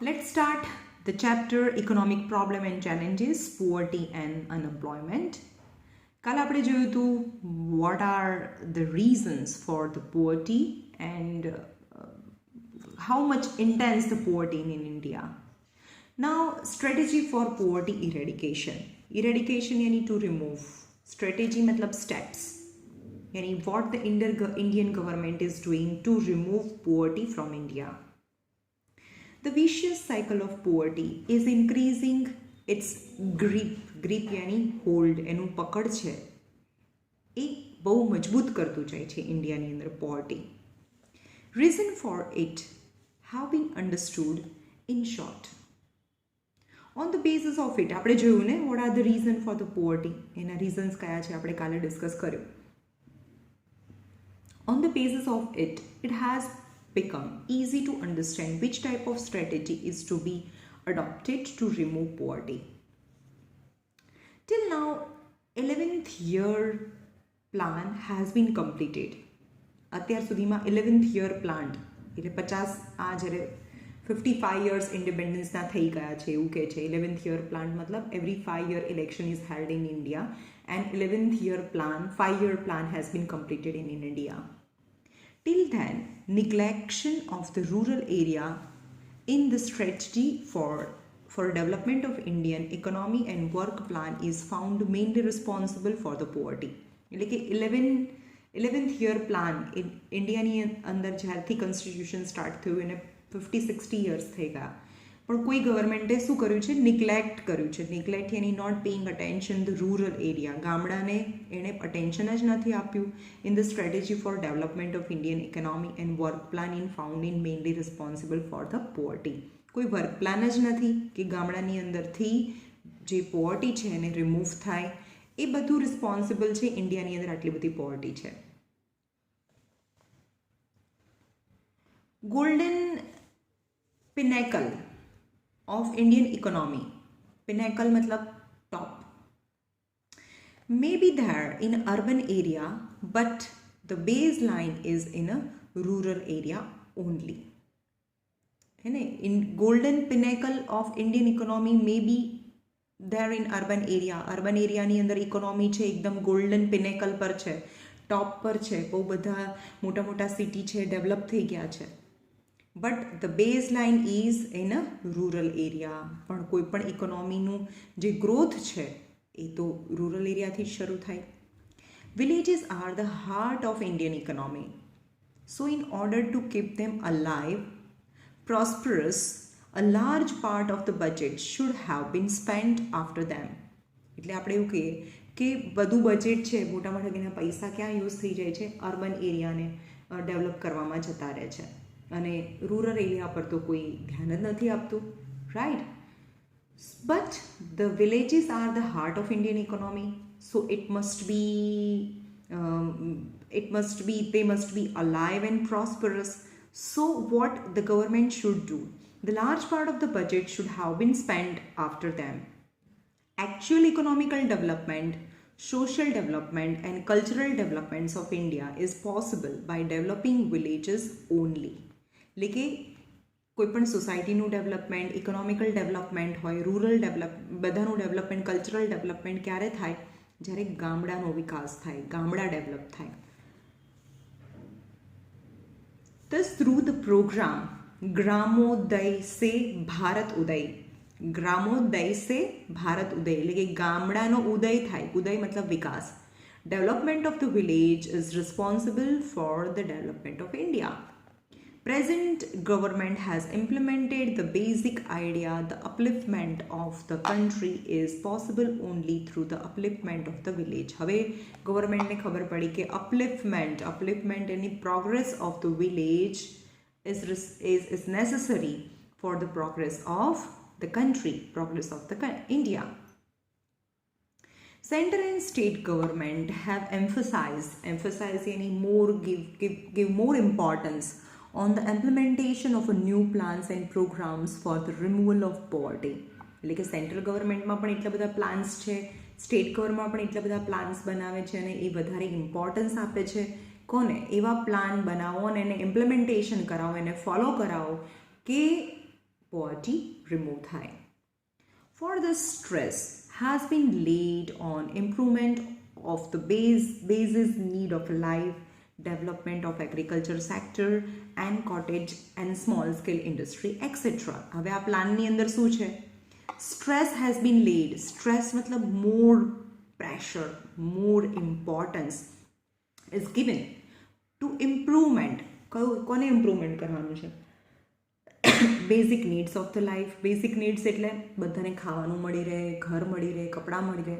Let's start the chapter Economic Problem and Challenges, Poverty and Unemployment. કાલ આપણે જોયું હતું what are the reasons for the poverty and how much intense the poverty in India. Now, strategy for poverty eradication. Eradication यानी to remove. Strategy मतलब steps. यानी what the Indian government is doing to remove poverty from India. The vicious cycle of poverty is increasing its grip यानी hold એનું પકડ છે એ બહુ મજબૂત કરતું જાય છે ઇન્ડિયાની અંદર poverty. Reason for it have been understood in short. On the basis of it આપણે જોયું ને what are the reason for the poverty, એના રીઝન્સ કયા છે આપણે કાલે ડિસ્કસ કર્યું. On the basis of it it has become easy to understand which type of strategy is to be adopted to remove poverty. Till now, 11th year plan has been completed. અત્યાર સુધીમાં 11th year plan એટલે 50 આ જ્યારે 55 years independence ના થઈ ગયા છે એવું કહે છે. 11th year plan મતલબ every 5 year election is held in India and 11th year plan 5 year plan has been completed in India. Till then, neglection of the rural area in the strategy for development of Indian economy and work plan is found mainly responsible for the poverty. એટલે કે 11th year plan ઇન્ડિયાની અંદર જ્યારથી constitution start થયું એને 50-60 years થઈ ગયા, પણ કોઈ ગવર્મેન્ટે શું કર્યું છે? નિગ્લેક્ટ કર્યું છે. નિગ્લેક્ટ એની not paying attention the rural area. ગામડાને એણે અટેન્શન જ નથી આપ્યું. In the strategy for development of Indian economy and work plan in found in mainly responsible for the poverty. કોઈ વર્ક પ્લાન જ નથી કે ગામડાની અંદરથી જે પોવર્ટી છે એને રિમૂવ થાય. એ બધું રિસ્પોન્સિબલ છે ઇન્ડિયાની અંદર આટલી બધી પોવર્ટી છે. Golden pinnacle of Indian economy, pinnacle matlab top, may be there in an urban area but the baseline is in a rural area only. In golden pinnacle of Indian economy may be there in urban area ની અંદર economy છે એકદમ golden pinnacle પર છે, ટોપ પર છે, બહુ બધા મોટા મોટા સિટી છે, ડેવલપ થઈ ગયા છે. But the base line is in a rural area. પણ કોઈ પણ ઇકોનોમીનું જે ગ્રોથ છે એ તો રૂરલ એરિયાથી જ શરૂ થાય. Villages are the heart of Indian economy. So in order to keep them alive, prosperous, a large part of the budget should have been spend after them. એટલે આપણે એવું કહીએ કે બધું બજેટ છે, મોટા મોટા એના પૈસા ક્યાં યુઝ થઈ જાય છે? અર્બન એરિયાને ડેવલપ કરવામાં જતા રહે છે અને રૂરલ એરિયા પર તો કોઈ ધ્યાન જ નથી આપતું, right? But the villages are the heart of Indian economy. So they must be alive and prosperous. So what the government should do? The large part of the budget should have been spent after them. Actual economical development, social development and cultural developments of India is possible by developing villages only. એટલે કે કોઈપણ સોસાયટીનું development, economical development હોય, rural બધાનું development, cultural development ક્યારે થાય? જ્યારે ગામડાનો વિકાસ થાય, ગામડા ડેવલપ થાય. Thus through the program Gramodaya સે ભારત ઉદય, ગ્રામોદય સે ભારત ઉદય એટલે કે ગામડાનો ઉદય થાય. ઉદય મતલબ વિકાસ. Development of the village is responsible for the development of India. Present government has implemented the basic idea the upliftment of the country is possible only through the upliftment of the village. હવે ગવર્મેન્ટને ખબર પડી કે upliftment any progress of the village is necessary for the progress of the country, progress of the India. Central and state government have emphasized any more give more importance on the implementation of a new plans and programs for the removal of poverty. એટલે કે central ગવર્મેન્ટમાં પણ એટલા બધા plans છે, state ગવર્મેન્ટમાં પણ એટલા બધા plans બનાવે છે અને એ વધારે ઇમ્પોર્ટન્સ આપે છે કોને? એવા પ્લાન બનાવો અને એને ઇમ્પ્લિમેન્ટેશન કરાવો, એને ફોલો કરાવો કે poverty remove થાય. Further stress has been laid on improvement of the basis need of life, development of agriculture sector and cottage and small scale industry etc. હવે આ પ્લાનની અંદર શું છે? Stress has been laid. Stress मतलब more pressure, more importance is given to improvement. કોને improvement કરવાનું છે? Basic needs of the life. Basic needs એટલે બધાને ખાવાનું મળી રહે, ઘર મળી રહે, કપડાં મળી રહે.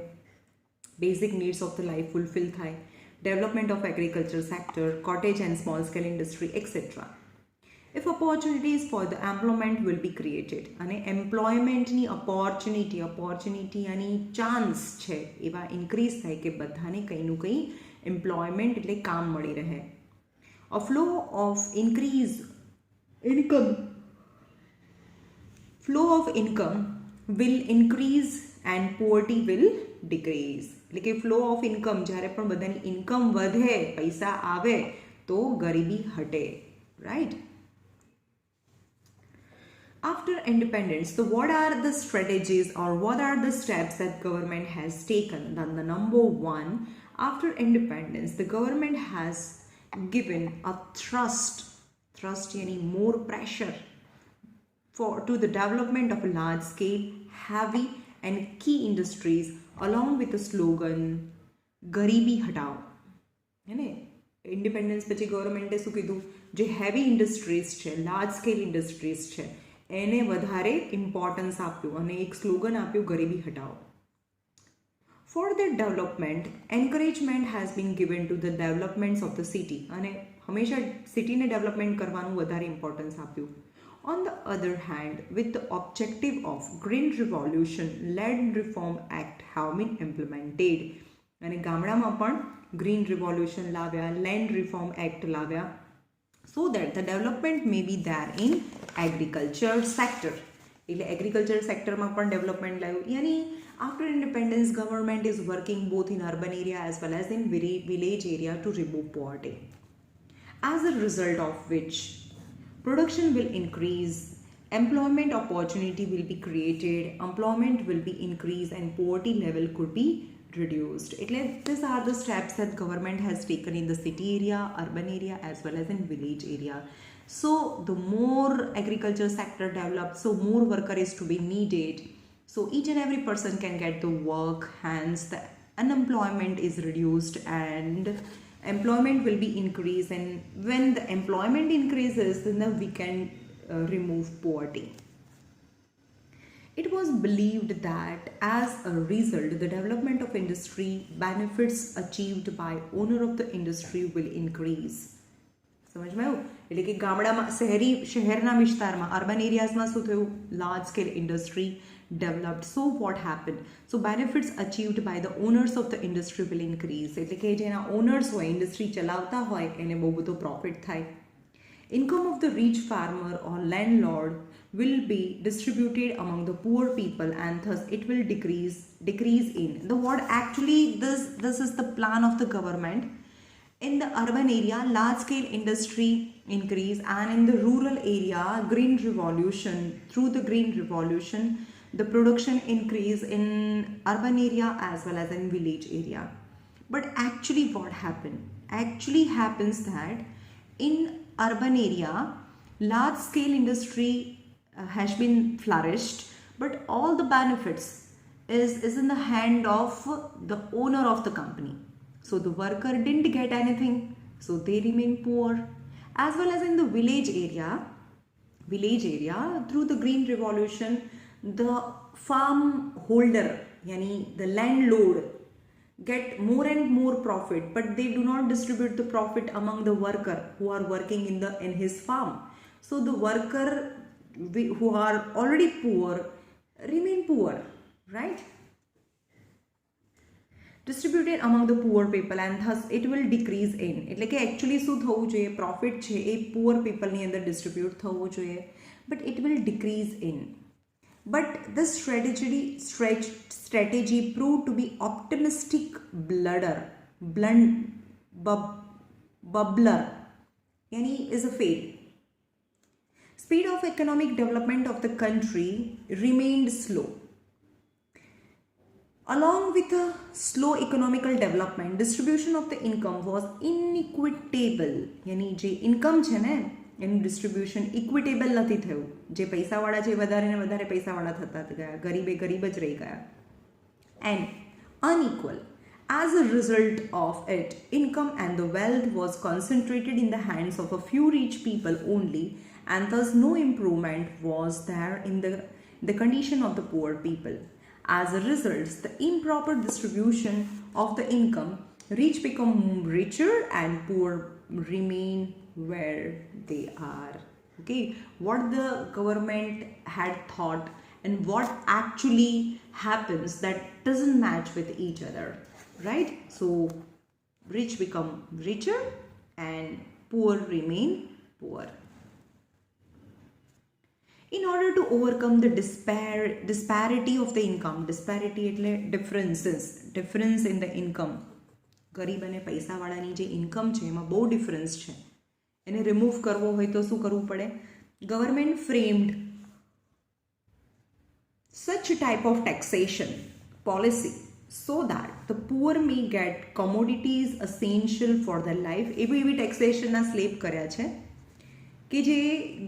Basic needs of the life fulfil થાય. Development of agriculture sector, cottage and small scale industry etcetera. If opportunities for the employment will be created અને એમ્પ્લોયમેન્ટની ઓપોર્ચ્યુનિટી અને ચાન્સ છે એવા ઇન્ક્રીઝ થાય કે બધાને કંઈનું કંઈ એમ્પ્લોયમેન્ટ એટલે કામ મળી રહે. A flow of income will increase and poverty will decrease. એટલે કે ફ્લો ઓફ ઇન્કમ, જ્યારે પણ બધાની ઇન્કમ વધે, પૈસા આવે તો ગરીબી હટે. Right? After independence, so what are the strategies or what are the steps that government has taken? Then the number one, after independence, the government has given a thrust yani more pressure to the development of large scale, heavy and key industries along with the slogan ગરીબી હટાઓ. હે independence પછી ગવર્મેન્ટે શું કીધું? જે heavy industries છે, large scale industries છે, એને વધારે ઇમ્પોર્ટન્સ આપ્યું અને એક સ્લોગન આપ્યું ગરીબી હટાઓ. For their development, encouragement has been given to the developments of the city અને હંમેશા સિટીને ડેવલપમેન્ટ કરવાનું વધારે ઇમ્પોર્ટન્સ આપ્યું. On the other hand, with the objective of Green Revolution, Land Reform Act have been implemented. અને ગામડામાં પણ green revolution લાવ્યા, land reform act લાવ્યા, so that the development may be there in agriculture sector. એટલે agriculture સેક્ટરમાં પણ development લાવ્યું. યાની after independence, government is working both in urban area as well as in village area to remove poverty. As a result of which, production will increase, employment opportunity will be created, employment will be increased and poverty level could be reduced. These are the steps that government has taken in the city area, urban area as well as in village area. So the more agriculture sector develops, so more worker is to be needed. So each and every person can get the work, hence the unemployment is reduced and employment will be increased, and when the employment increases then we can remove poverty. It was believed that as a result the development of industry, benefits achieved by owner of the industry will increase. સમજમાં આવ્યું? એટલે કે ગામડામાં શહેરના વિસ્તારમાં urban એરિયાઝમાં શું થયું? Large scale industry developed. So what happened? So benefits achieved by the owners of the industry will increase. એટલે કે જેના ઓનર્સ હોય, ઇન્ડસ્ટ્રી ચલાવતા હોય, એને બહુ બધો પ્રોફિટ થાય. Income of the rich farmer or landlord will be distributed among the poor people and thus it will decrease in the what actually this is the plan of the government. In the urban area, large scale industry increase, and in the rural area, green revolution, through the green revolution, the production increase in urban area as well as in village area. But actually what happened? Actually happens that in urban area, large scale industry has been flourished, but all the benefits is in the hand of the owner of the company. So the worker didn't get anything, so they remain poor. As well as in the village area, through the green revolution, the farm holder, yani the landlord, get more and more profit, but they do not distribute the profit among the worker who are working in his farm. So the worker who are already poor remain poor, right? Distributed among the poor people and thus it will decrease in. એટલે કે actually શું થવું જોઈએ? Profit છે એ poor પીપલની અંદર distribute થવું જોઈએ, but it will decrease in. But this strategy proved to be optimistic bubbler, yani is a fail. speed of economic development of the country remained slow. Along with a slow economical development, distribution of the income was inequitable. यानी જે income છે ને એનું distribution equitable નથી થયું. જે પૈસાવાળા છે વધારે ને વધારે પૈસાવાળા થતા ગયા, ગરીબે ગરીબ જ રહી ગયા. And unequal. As a result of it, income and the wealth was concentrated in the hands of a few rich people only, and thus no improvement was there in the condition of the poor people. As a result, the improper distribution of the income, rich become richer and poor remain where they are. Okay, what the government had thought and what actually happens, that doesn't match with each other, right? So rich become richer and poor remain poor. In order to overcome the disparity of the income, disparity એટલે difference in the income, ગરીબ અને પૈસાવાળાની જે income છે એમાં બહુ difference છે, એને remove કરવો હોય તો શું કરવું પડે? Government framed such type of taxation policy so that the poor may get commodities essential for their life. એવી ટેક્સેશનના સ્લેબ કર્યા છે કે જે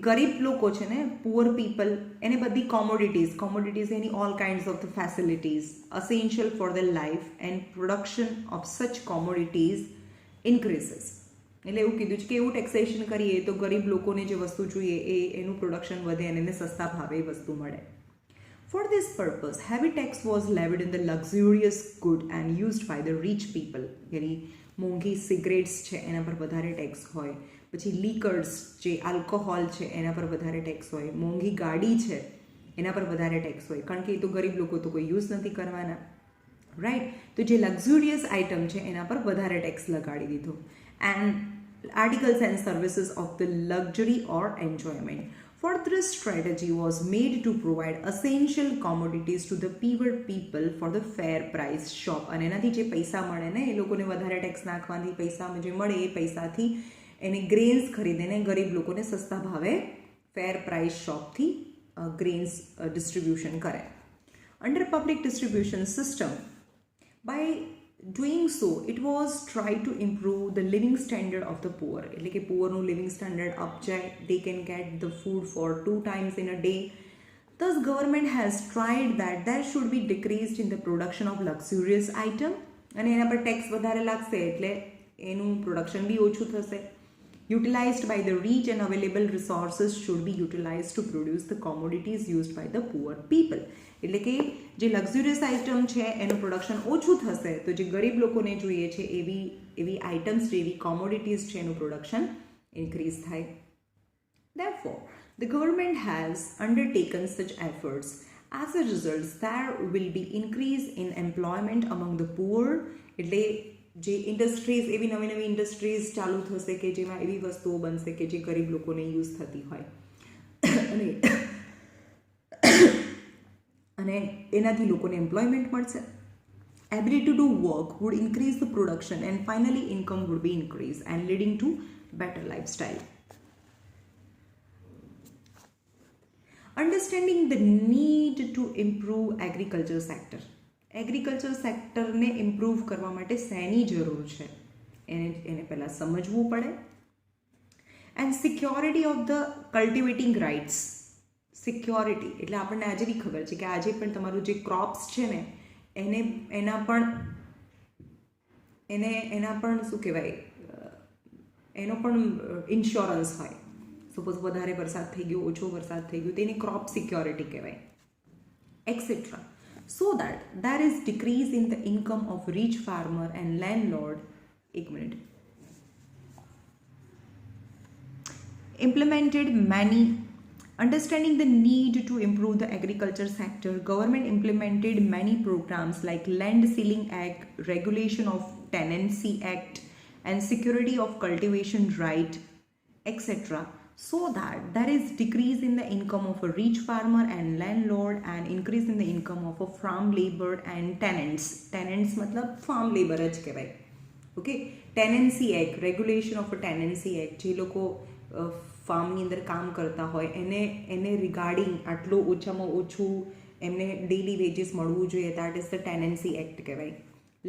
ગરીબ લોકો છે ને, પુઅર પીપલ, એને બધી કોમોડિટીઝ એની all kinds of the facilities essential for the life and production of such commodities increases. એટલે એવું કીધું છે કે એવું ટેક્સેશન કરીએ તો ગરીબ લોકોને જે વસ્તુ જોઈએ એનું પ્રોડક્શન વધે અને એને સસ્તા ભાવે એ વસ્તુ મળે. For this purpose, heavy tax was levied in the luxurious good and used by the rich people. यानी મોંઘી સિગરેટ્સ છે એના પર વધારે ટેક્સ હોય, પછી લીકર્સ જે આલ્કોહોલ છે એના પર વધારે ટેક્સ હોય, મોંઘી ગાડી છે એના પર વધારે ટેક્સ હોય, કારણ કે એ તો ગરીબ લોકો તો કોઈ યુઝ નથી કરવાના, રાઈટ? તો જે લક્ઝુરિયસ આઇટમ છે એના પર વધારે ટેક્સ લગાડી દીધો. And articles and services of the luxury or enjoyment. Further strategy was made to provide essential commodities to the poor people for the fair price shop. અને એનાથી જે પૈસા મળે ને એ લોકોને વધારે ટેક્સ નાખવાથી પૈસા જે મળે એ પૈસાથી એને ગ્રેન્સ ખરીદીને ગરીબ લોકોને સસ્તા ભાવે ફેર પ્રાઇસ શોપથી ગ્રેન્સ ડિસ્ટ્રીબ્યુશન કરે. Under public distribution system, by doing so, it was tried to improve the living standard of the poor. એટલે કે પુઅરનું લિવિંગ સ્ટાન્ડર્ડ અપ જાય, they can get the food for 2 times in a day. Thus government has tried that there should be decreased in the production of luxurious item, અને એના પર tax વધારે લાગશે એટલે એનું પ્રોડક્શન બી ઓછું થશે. Utilized by the rich and available resources should be utilized to produce the commodities used by the poor people. એટલે કે જે લક્ઝુરિયસ આઇટમ છે એનું પ્રોડક્શન ઓછું થશે તો જે ગરીબ લોકોને જોઈએ છે એવી આઇટમ્સ છે, એવી કોમોડિટીઝ છે એનું પ્રોડક્શન ઇન્ક્રીઝ થાય. Therefore, the government has undertaken such efforts. As a result, there will be increase in employment among the poor. એટલે જે ઇન્ડસ્ટ્રીઝ, એવી નવી નવી ઇન્ડસ્ટ્રીઝ ચાલુ થશે કે જેમાં એવી વસ્તુઓ બનશે કે જે ગરીબ લોકોને યુઝ થતી હોય અને એનાથી લોકોને એમ્પ્લોયમેન્ટ મળશે. Ability to work would increase the production and finally income would be increase and leading to better lifestyle. Understanding the need to improve agriculture sector. Agriculture સેક્ટરને ઇમ્પ્રૂવ કરવા માટે શેની જરૂર છે એને પહેલાં સમજવું પડે. And security of the cultivating rights. Security એટલે આપણને આજે બી ખબર છે કે આજે પણ તમારું જે ક્રોપ્સ છે ને એના પણ શું કહેવાય, એનો પણ ઇન્સ્યોરન્સ હોય. સપોઝ વધારે વરસાદ થઈ ગયો, ઓછો વરસાદ થઈ ગયો, તેની ક્રોપ સિક્યોરિટી કહેવાય, et cetera. So that there is decrease in the income of rich farmer and landlord. एक minute. Implemented many. Understanding the need to improve the agriculture sector, government implemented many programs like Land Ceiling Act, Regulation of Tenancy Act, and Security of Cultivation Right, etc. So that there is decrease in the income of a rich farmer and landlord and increase in the income of a farm labor and tenants. Tenants मतलब farm labor જ કહેવાય. Okay, Tenancy Act, Regulation of a Tenancy Act, જે લોકો ફાર્મની અંદર કામ કરતા હોય એને રિગાર્ડિંગ આટલું ઓછામાં ઓછું એમને ડેલી વેજીસ મળવું જોઈએ, that is the tenancy act કહેવાય.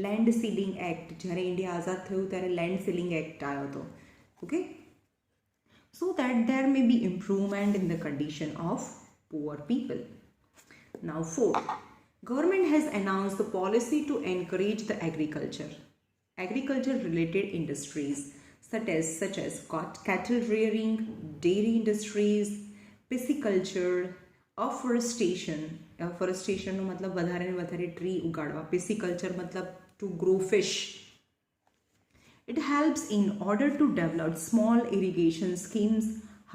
લેન્ડ સીલિંગ એક્ટ, જ્યારે ઇન્ડિયા આઝાદ થયું ત્યારે લેન્ડ સીલિંગ એક્ટ આવ્યો હતો. Okay, so that there may be improvement in the condition of poor people. Now fourth, government has announced the policy to encourage the agriculture related industries such as cattle rearing, dairy industries, pisciculture, afforestation નો મતલબ વધારે ને વધારે tree ઉગાડવા, pisciculture મતલબ to grow fish. It helps in order to develop small irrigation schemes,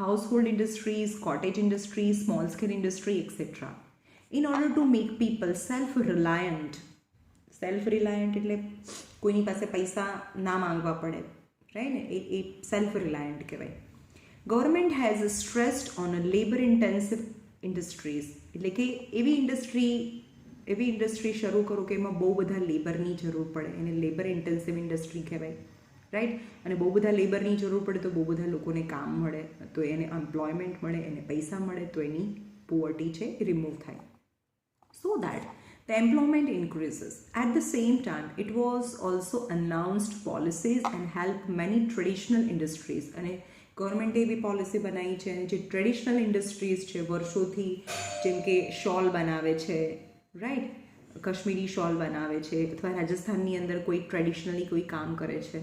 household industries, cottage industries, small scale industry, etc. In order to make people self-reliant એટલે કોઈની પાસે પૈસા ના માંગવા પડે, રાઈટ ને, એ સેલ્ફ રિલાયન્ટ કહેવાય. Government has stressed on labour intensive industries, એટલે કે એવી ઇન્ડસ્ટ્રી શરૂ કરો કે એમાં બહુ બધા લેબરની જરૂર પડે, એને લેબર ઇન્ટેન્સિવ ઇન્ડસ્ટ્રી કહેવાય, રાઈટ. અને બહુ બધા લેબરની જરૂર પડે તો બહુ બધા લોકોને કામ મળે, તો એને એમ્પ્લોયમેન્ટ મળે, એને પૈસા મળે, તો એની પોવર્ટી છે એ રિમૂવ થાય. So that the employment increases. At the same time, it was also announced policies and helped many traditional industries. અને ગવર્મેન્ટે એવી પોલિસી બનાવી છે જે ટ્રેડિશનલ ઇન્ડસ્ટ્રીઝ છે, વર્ષોથી, જેમ કે શોલ બનાવે છે, રાઈટ, કાશ્મીરી શોલ બનાવે છે, અથવા રાજસ્થાનની અંદર કોઈ ટ્રેડિશનલી કોઈ કામ કરે છે,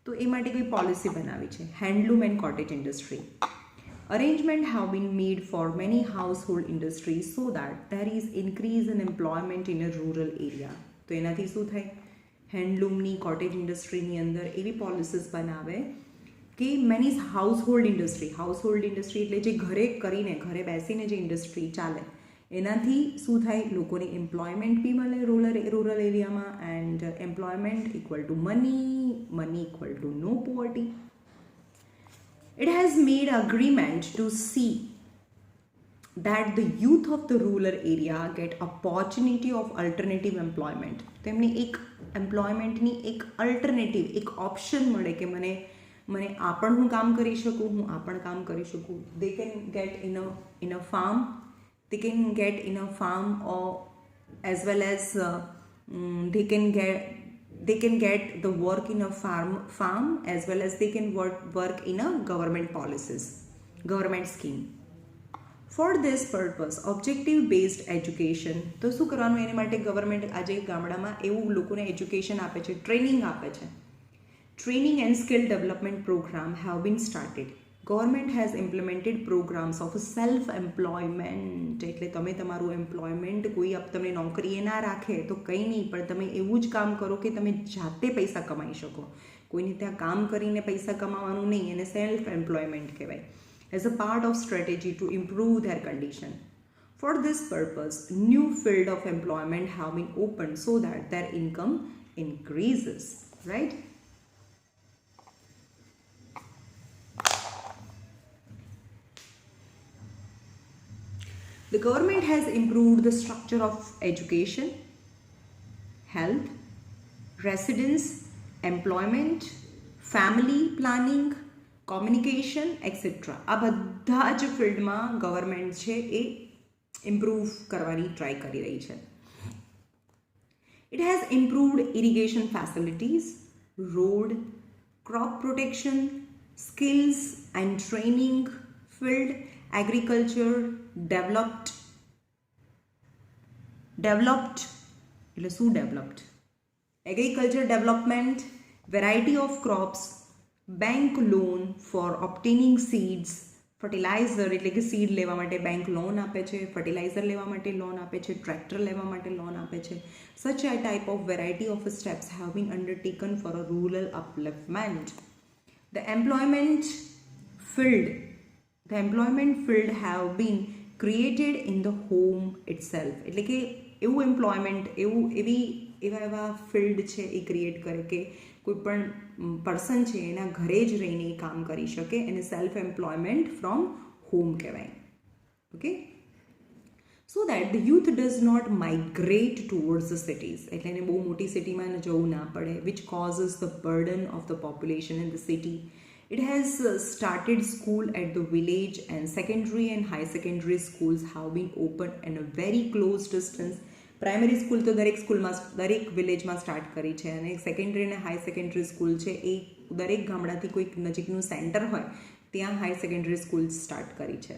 તો એ માટે કોઈ પોલિસી બનાવી છે. Handloom and cottage industry. Arrangement have been made for many household industries so that there is increase in employment in a rural area. તો એનાથી શું થાય? હેન્ડલૂમની, કોટેજ ઇન્ડસ્ટ્રીની અંદર એવી પોલિસીસ બનાવે કે મેની હાઉસહોલ્ડ ઇન્ડસ્ટ્રી એટલે જે ઘરે બેસીને જે ઇન્ડસ્ટ્રી ચાલે, એનાથી શું થાય? લોકોને એમ્પ્લોયમેન્ટ બી મળે રૂરલ એરિયામાં, and employment equal to money equal to no poverty. It has made agreement to see that the youth of the rural area get opportunity of alternative employment. તેમને એક એમ્પ્લોયમેન્ટની એક અલ્ટરનેટિવ, એક ઓપ્શન મળે કે મને આ પણ હું કામ કરી શકું. They can get in a farm, or as well as they can get the work in a farm as well as they can work in a government scheme. For this purpose, objective based education, તો શું કરવાનું? એની માટે government આજે ગામડામાં એવું લોકોને education આપે છે, ટ્રેનિંગ આપે છે. Training and skill development program have been started. Government has implemented programs of self-employment. એટલે તમે તમારું એમ્પ્લોયમેન્ટ, કોઈ તમને નોકરીએ ના રાખે તો કંઈ નહીં, પણ તમે એવું જ કામ કરો કે તમે જાતે પૈસા કમાઈ શકો. કોઈને ત્યાં કામ કરીને પૈસા કમાવાનું નહીં, એને સેલ્ફ એમ્પ્લોયમેન્ટ કહેવાય. As a part of strategy to improve their condition. For this purpose, new field of employment have been opened so that their income increases, right? The government has improved the structure of education, health, residence, employment, family planning, communication, etc. આ બધા જ ફિલ્ડમાં government છે એ improve કરવાની try કરી રહી છે. It has improved irrigation facilities, road, crop protection, skills and training field, agriculture, developed એટલે શું developed? Agriculture development, variety of crops, bank loan for obtaining seeds, fertilizer એટલે કે સીડ લેવા માટે બેંક લોન આપે છે, ફર્ટિલાઇઝર લેવા માટે લોન આપે છે, ટ્રેક્ટર લેવા માટે લોન આપે છે. Such a type of variety of steps have been undertaken for a rural upliftment. The employment field have been created in the home itself. એટલે કે એવું એમ્પ્લોયમેન્ટ, એવા ફિલ્ડ છે એ ક્રિએટ કરે કે કોઈ પણ પર્સન છે એના ઘરે જ રહીને એ કામ કરી શકે, એને સેલ્ફ એમ્પ્લોયમેન્ટ ફ્રોમ હોમ કહેવાય. Okay, so that the youth does not migrate towards the cities, એટલે એને બહુ મોટી સિટીમાં જવું ના પડે, which causes the burden of the population in the city. It has started school at the village, and secondary and high secondary schools have been opened in a very close distance. Primary school તો દરેક સ્કૂલમાં દરેક વિલેજમાં start કરી છે, અને secondary અને high secondary school છે એ દરેક ગામડાથી કોઈક નજીકનું સેન્ટર હોય ત્યાં હાઈ સેકન્ડરી સ્કૂલ સ્ટાર્ટ કરી છે.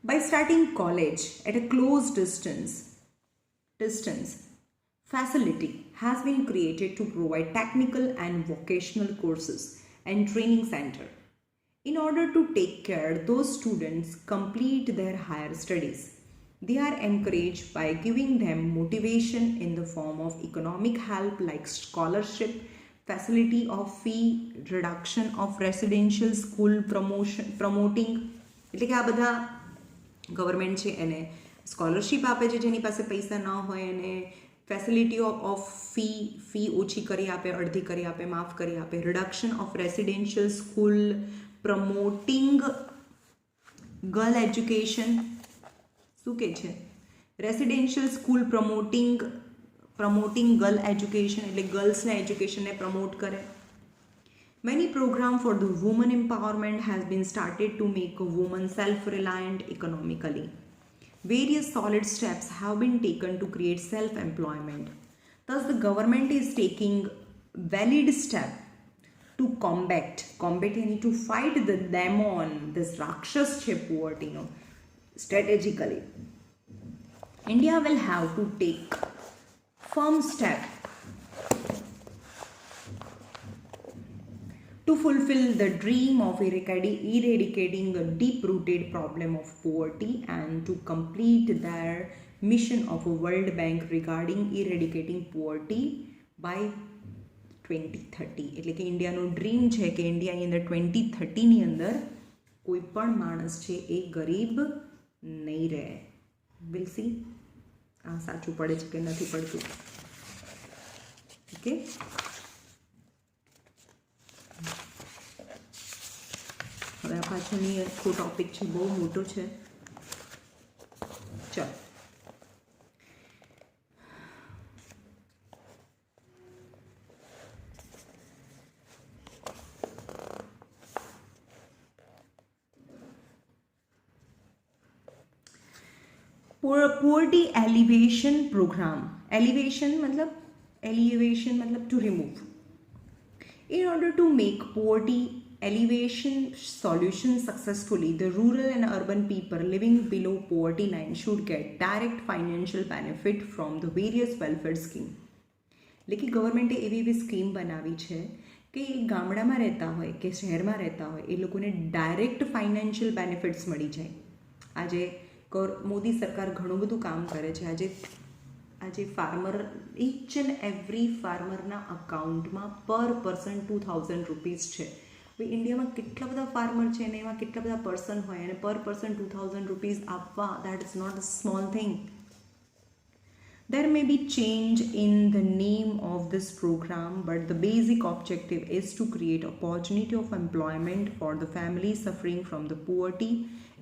By starting college at a close distance facility has been created to provide technical and vocational courses and training center in order to take care those students complete their higher studies. They are encouraged by giving them motivation in the form of economic help like scholarship, facility of fee reduction of residential school promoting. એટલે કે આ બધા government છે એને scholarship આપે છે જેની પાસે પૈસા ન હોય, અને ફેસિલિટી ઓફ ફી ઓછી કરી આપે, અડધી કરી આપે, માફ કરી આપે. Reduction of residential school promoting girl education. શું કહે છે? Residential school promoting girl education, એટલે ગર્લ્સના એજ્યુકેશનને પ્રમોટ કરે. Many programs for the women empowerment has been started to make a woman self-reliant economically. Various solid steps have been taken to create self-employment. Thus, the government is taking valid steps to combat yani to fight the demon, this rakshas poverty, strategically. India will have to take firm steps to fulfill the dream of eradicating the deep-rooted problem of poverty and to complete their mission of a World Bank regarding eradicating poverty by 2030. એટલે કે ઇન્ડિયાનો dream છે કે ઇન્ડિયાની અંદર 2030ની અંદર કોઈ પણ માણસ છે એ ગરીબ નહીં રહે. વિલ સી આ સાચું પડે છે કે નથી પડતું. ઓકે, હવે આ પાછળની આખો ટોપિક છે, બહુ મોટો છે. ચાલો, poverty alleviation program. Alleviation मतलब to remove. In order to make poverty alleviation solution successfully, the rural and urban people living below poverty line should get direct financial benefit from the various welfare scheme. એટલે ગવર્મેન્ટે એવી scheme બનાવી છે કે ગામડામાં રહેતા હોય કે શહેરમાં રહેતા હોય એ લોકોને ડાયરેક્ટ ફાઇનાન્શિયલ બેનિફિટ્સ મળી જાય. આજે મોદી સરકાર ઘણું બધું કામ કરે છે. આજે ફાર્મર, ઇચ એન્ડ એવરી ફાર્મરના અકાઉન્ટમાં પર પર્સન 2000 રૂપીઝ છે. ભાઈ ઇન્ડિયામાં કેટલા બધા ફાર્મર છે અને એમાં કેટલા બધા પર્સન હોય, અને પર પર્સન 2000 રૂપીઝ આપવા, that is not a small thing. There may be change in the name of this program, but the basic objective is to create opportunity of employment for the families suffering from the poverty,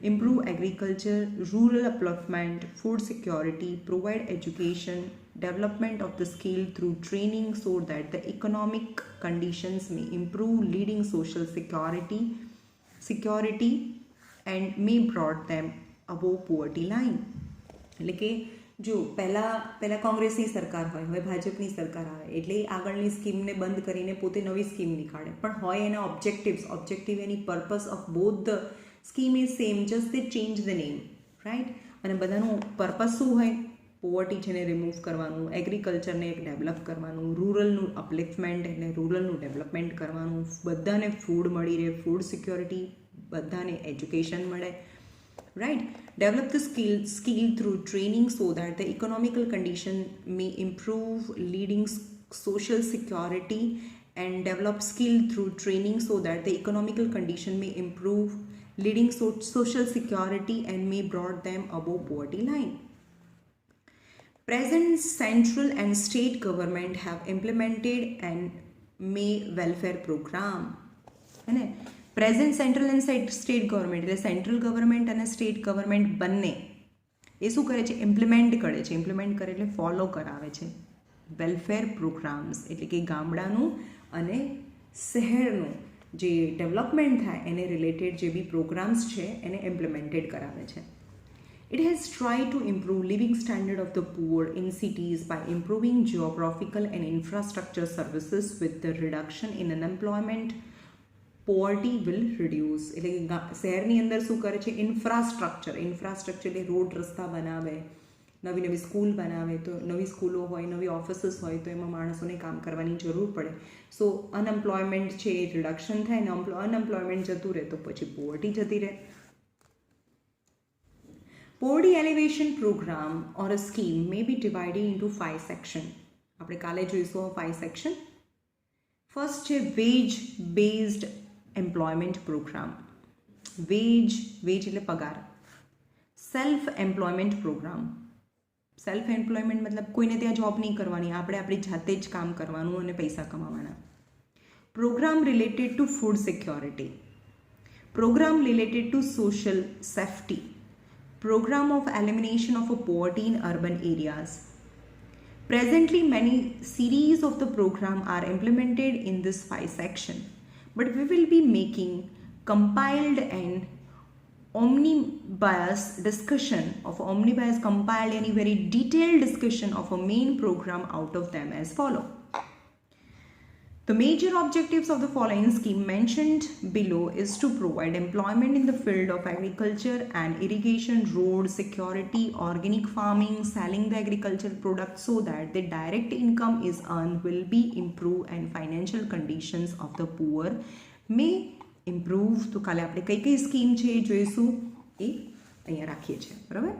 improve agriculture, rural upliftment, food security, provide education, development of the skill through training so that the economic conditions may improve, leading social security and may brought them above poverty line. એટલે કે જો પહેલાં કોંગ્રેસની સરકાર હોય, હવે ભાજપની સરકાર આવે એટલે આગળની સ્કીમને બંધ કરીને પોતે નવી સ્કીમ નીકાળે. પણ હોય એના ઓબ્જેક્ટિવ એની purpose of both the scheme is same, just they change the name, right. અને બધાનું પર્પસ શું હોય? પોવર્ટી છે ને રિમૂવ કરવાનું, એગ્રીકલ્ચરને ડેવલપ કરવાનું, રૂરલનું અપલિફ્ટમેન્ટ એટલે રૂરલનું ડેવલપમેન્ટ કરવાનું, બધાને ફૂડ મળી રહે, ફૂડ સિક્યોરિટી, બધાને એજ્યુકેશન મળે, right. Develop the skill through training so that the economical condition may improve, leading social security, and develop skill through training so that the economical condition may improve, leading social security and may brought them above poverty line. Present central and state government have implemented and may welfare program. है present central and state government એટલે central government અને state government બંને એ શું કરે છે? Implement કરે છે. Implement કરે એટલે ફોલો કરાવે છે વેલફેર પ્રોગ્રામ્સ, એટલે કે ગામડાનું અને શહેરનું જે ડેવલપમેન્ટ થાય એને રિલેટેડ જે બી પ્રોગ્રામ્સ છે એને ઇમ્પ્લિમેન્ટેડ કરાવે છે. It has tried to improve living standard of the poor in cities by improving geographical and infrastructure services with the reduction in unemployment. Poverty will reduce. એટલે શહેરની અંદર શું કરે છે? ઇન્ફ્રાસ્ટ્રક્ચર એટલે રોડ રસ્તા બનાવે, નવી નવી સ્કૂલ બનાવે. તો નવી સ્કૂલો હોય, નવી ઓફિસીસ હોય તો એમાં માણસોને કામ કરવાની જરૂર પડે. સો અનએમ્પ્લોયમેન્ટ છે એ રિડક્શન થાય ને અનએમ્પ્લોયમેન્ટ જતું રહે તો પછી પોવર્ટી જતી રહે. Poverty alleviation program or a scheme may be divided into 5 sections. આપણે કાલે જોઈશું 5 સેક્શન. ફર્સ્ટ છે wage based employment program. Wage એટલે પગાર. Self employment program. Self employment મતલબ કોઈને ત્યાં જોબ નહીં કરવાની, આપણે આપણી જાતે જ કામ કરવાનું અને પૈસા કમાવાના. Programme related to food security. Programme related to social safety. Program of elimination of poverty in urban areas. Presently, many series of the program are implemented in this 5 section, but we will be making compiled and compiled any very detailed discussion of a main program out of them as follow. The major objectives of the following scheme mentioned below is to provide employment in the field of agriculture and irrigation, road security, organic farming, selling the agricultural products so that the direct income is earned will be improved and financial conditions of the poor may improve. તો કાલે આપણે કઈ કઈ scheme છે એ જોઈશું, એ અહીંયા રાખીએ છીએ. બરાબર.